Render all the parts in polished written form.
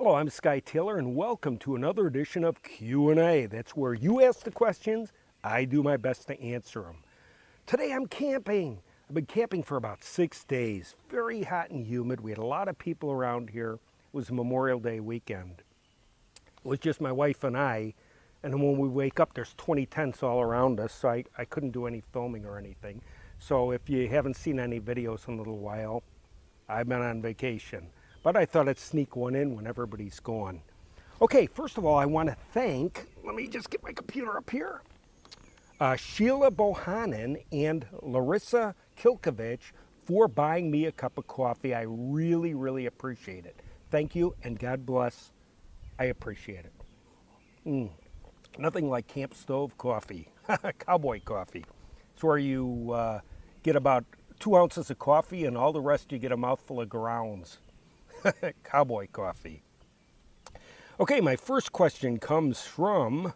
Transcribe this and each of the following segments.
Hello, I'm Skye Taylor, and welcome to another edition of Q&A. That's where you ask the questions, I do my best to answer them. Today I'm camping. I've been camping for about 6 days. Very hot and humid. We had a lot of people around here. It was Memorial Day weekend. It was just my wife and I, and then when we wake up, there's 20 tents all around us, so I couldn't do any filming or anything. So if you haven't seen any videos in a little while, I've been on vacation. But I thought I'd sneak one in when everybody's gone. Okay, first of all, I want to thank, let me just get my computer up here, Sheila Bohannon and Larissa Kilkovich for buying me a cup of coffee. I really, really appreciate it. Thank you, and God bless. I appreciate it. Nothing like camp stove coffee, cowboy coffee. It's where you get about 2 ounces of coffee, and all the rest you get a mouthful of grounds. Cowboy coffee. Okay, my first question comes from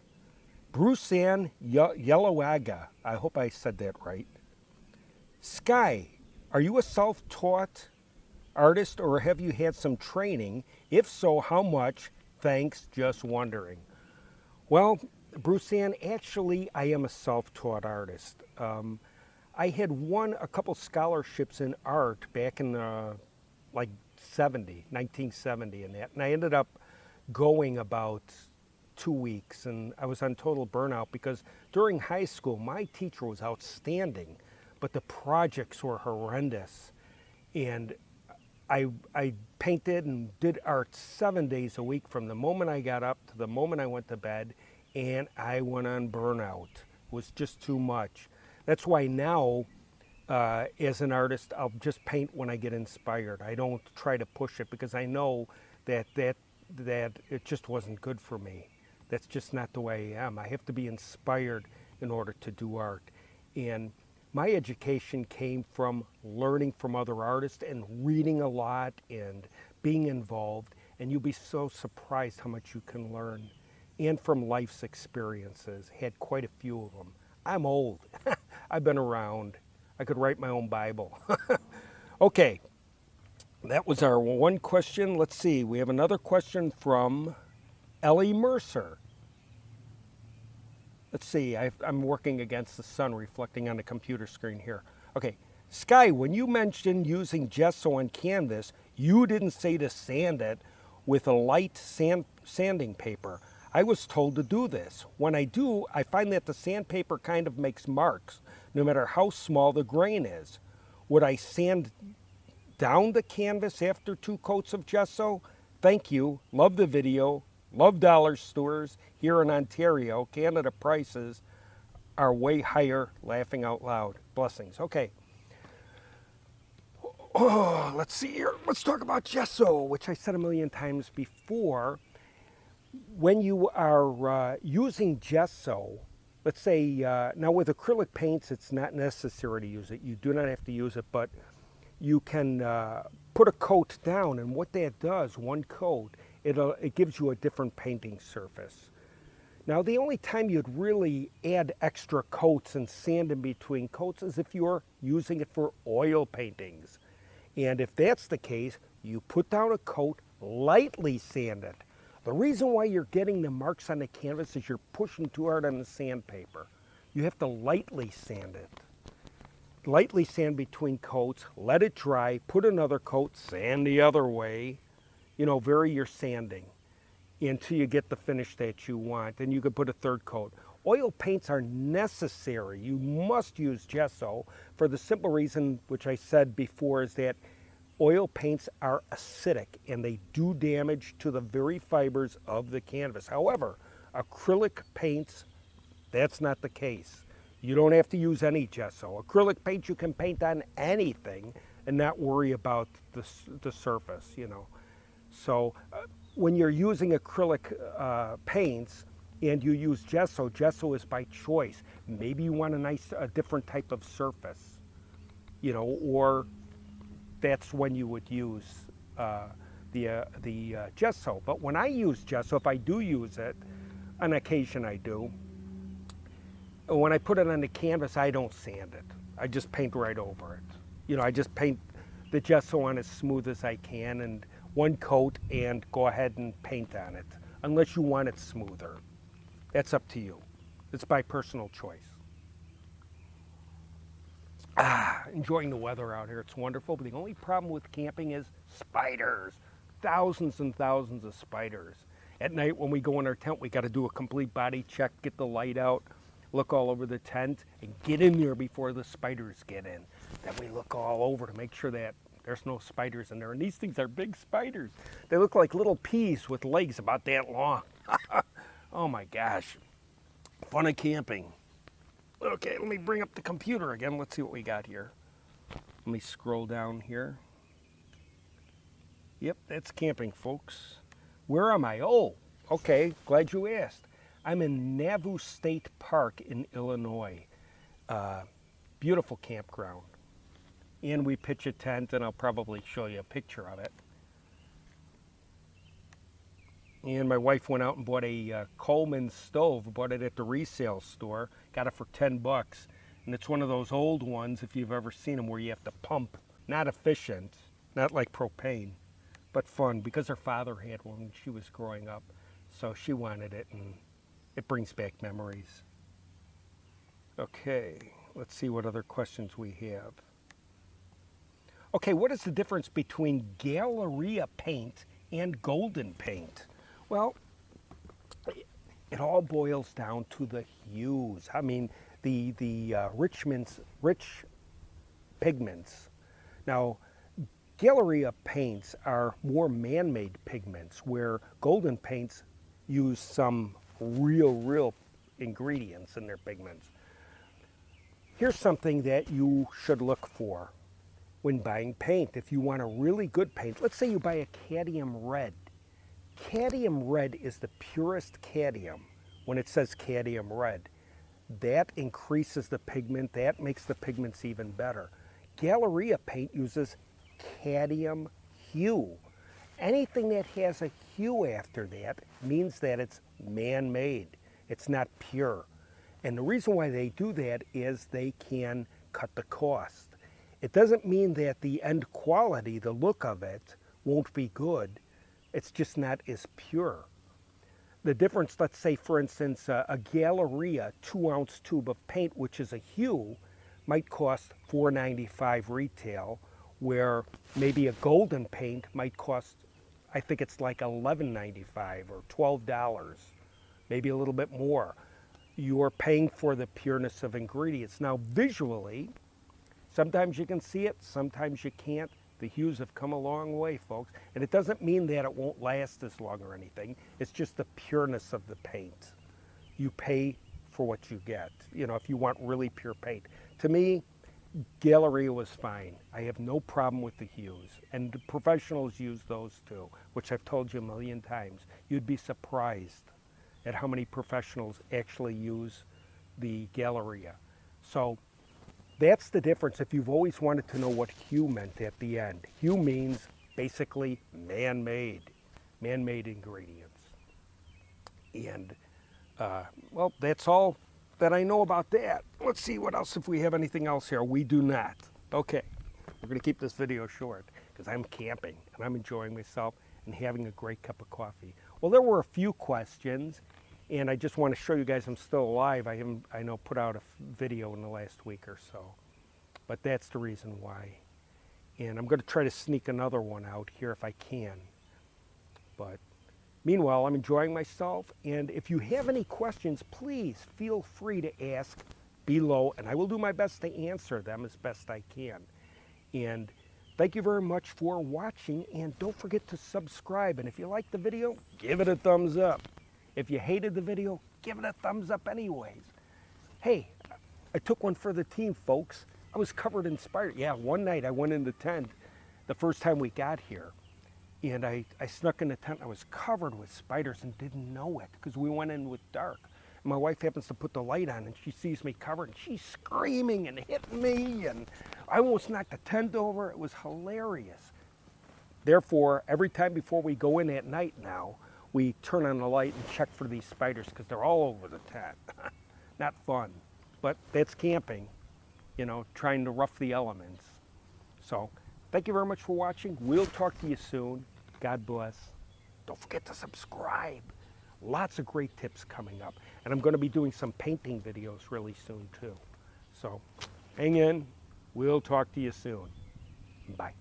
Bruceann Yellowaga. I hope I said that right. Skye, are you a self-taught artist or have you had some training? If so, how much? Thanks, just wondering. Well, Bruceann, actually, I am a self-taught artist. I had won a couple scholarships in art back in like 1970 and that. And I ended up going about 2 weeks and I was on total burnout because during high school, my teacher was outstanding, but the projects were horrendous. And I painted and did art 7 days a week from the moment I got up to the moment I went to bed, and I went on burnout. It was just too much. That's why now, as an artist, I'll just paint when I get inspired. I don't try to push it because I know that it just wasn't good for me. That's just not the way I am. I have to be inspired in order to do art. And my education came from learning from other artists and reading a lot and being involved. And you'll be so surprised how much you can learn. And from life's experiences. Had quite a few of them. I'm old. I've been around. I could write my own Bible. Okay, that was our one question. Let's see, we have another question from Ellie Mercer. Let's see, I'm working against the sun reflecting on the computer screen here. Okay, Skye, when you mentioned using gesso on canvas, you didn't say to sand it with a light sanding paper. I was told to do this. When I do, I find that the sandpaper kind of makes marks, no matter how small the grain is. Would I sand down the canvas after 2 coats of gesso? Thank you. Love the video. Love dollar stores here in Ontario. Canada prices are way higher. Laughing out loud. Blessings. Okay. Oh, let's see here. Let's talk about gesso, which I said a million times before. When you are using gesso, let's say, now with acrylic paints, it's not necessary to use it. You do not have to use it, but you can put a coat down, and what that does, one coat, it gives you a different painting surface. Now, the only time you'd really add extra coats and sand in between coats is if you're using it for oil paintings. And if that's the case, you put down a coat, lightly sand it. The reason why you're getting the marks on the canvas is you're pushing too hard on the sandpaper. You have to lightly sand it. Lightly sand between coats, let it dry, put another coat, sand the other way. You know, vary your sanding until you get the finish that you want. And you can put a 3rd coat. Oil paints are necessary. You must use gesso for the simple reason, which I said before, is that oil paints are acidic and they do damage to the very fibers of the canvas. However, acrylic paints, that's not the case. You don't have to use any gesso. Acrylic paint you can paint on anything and not worry about the surface, you know. So when you're using acrylic paints and you use gesso, gesso is by choice. Maybe you want a different type of surface, you know, or that's when you would use the gesso. But when I use gesso, if I do use it, on occasion I do, when I put it on the canvas, I don't sand it. I just paint right over it. You know, I just paint the gesso on as smooth as I can, and one coat and go ahead and paint on it, unless you want it smoother. That's up to you. It's by personal choice. Enjoying the weather out here. It's wonderful, but the only problem with camping is spiders. Thousands and thousands of spiders. At night when we go in our tent, we got to do a complete body check, get the light out, look all over the tent, and get in there before the spiders get in. Then we look all over to make sure that there's no spiders in there. And these things are big spiders. They look like little peas with legs about that long. Oh my gosh. Fun of camping. Okay, let me bring up the computer again. Let's see what we got here. Let me scroll down here. Yep, that's camping, folks. Where am I? Oh, okay, glad you asked. I'm in Nauvoo State Park in Illinois. Beautiful campground. And we pitch a tent, and I'll probably show you a picture of it. And my wife went out and bought a Coleman stove, bought it at the resale store, got it for 10 bucks. And it's one of those old ones, if you've ever seen them, where you have to pump. Not efficient, not like propane, but fun, because her father had one when she was growing up. So she wanted it, and it brings back memories. Okay, let's see what other questions we have. Okay, what is the difference between Galleria paint and golden paint? Well, it all boils down to the hues. I mean, the rich pigments. Now, Galleria paints are more man-made pigments, where golden paints use some real ingredients in their pigments. Here's something that you should look for when buying paint. If you want a really good paint, let's say you buy a cadmium red. Cadmium red is the purest cadmium. When it says cadmium red, that increases the pigment, that makes the pigments even better. Galleria paint uses cadmium hue. Anything that has a hue after that means that it's man-made. It's not pure. And the reason why they do that is they can cut the cost. It doesn't mean that the end quality, the look of it, won't be good. It's just not as pure. The difference, let's say for instance, a Galleria 2-ounce tube of paint, which is a hue, might cost $4.95 retail, where maybe a golden paint might cost, I think it's like $11.95 or $12, maybe a little bit more. You're paying for the pureness of ingredients. Now visually, sometimes you can see it, sometimes you can't. The hues have come a long way, folks. And it doesn't mean that it won't last as long or anything. It's just the pureness of the paint. You pay for what you get, you know, if you want really pure paint. To me, Galleria was fine. I have no problem with the hues. And the professionals use those too, which I've told you a million times. You'd be surprised at how many professionals actually use the Galleria. So that's the difference if you've always wanted to know what hue meant at the end. Hue means basically man-made ingredients. And, well, that's all that I know about that. Let's see what else, if we have anything else here. We do not. Okay, we're gonna keep this video short because I'm camping and I'm enjoying myself and having a great cup of coffee. Well, there were a few questions, and I just want to show you guys I'm still alive. I know put out a video in the last week or so, but that's the reason why. And I'm going to try to sneak another one out here if I can. But meanwhile, I'm enjoying myself, and if you have any questions, please feel free to ask below, and I will do my best to answer them as best I can. And thank you very much for watching, and don't forget to subscribe. And if you liked the video, give it a thumbs up. If you hated the video, give it a thumbs up anyways. Hey, I took one for the team, folks. I was covered in spiders. Yeah, one night I went in the tent the first time we got here, and I snuck in the tent. I was covered with spiders and didn't know it because we went in with dark. And my wife happens to put the light on, and she sees me covered, and she's screaming and hitting me, and I almost knocked the tent over. It was hilarious. Therefore, every time before we go in at night now, we turn on the light and check for these spiders because they're all over the tent. Not fun, but that's camping, you know, trying to rough the elements. So thank you very much for watching. We'll talk to you soon. God bless. Don't forget to subscribe. Lots of great tips coming up. And I'm going to be doing some painting videos really soon too. So hang in. We'll talk to you soon. Bye.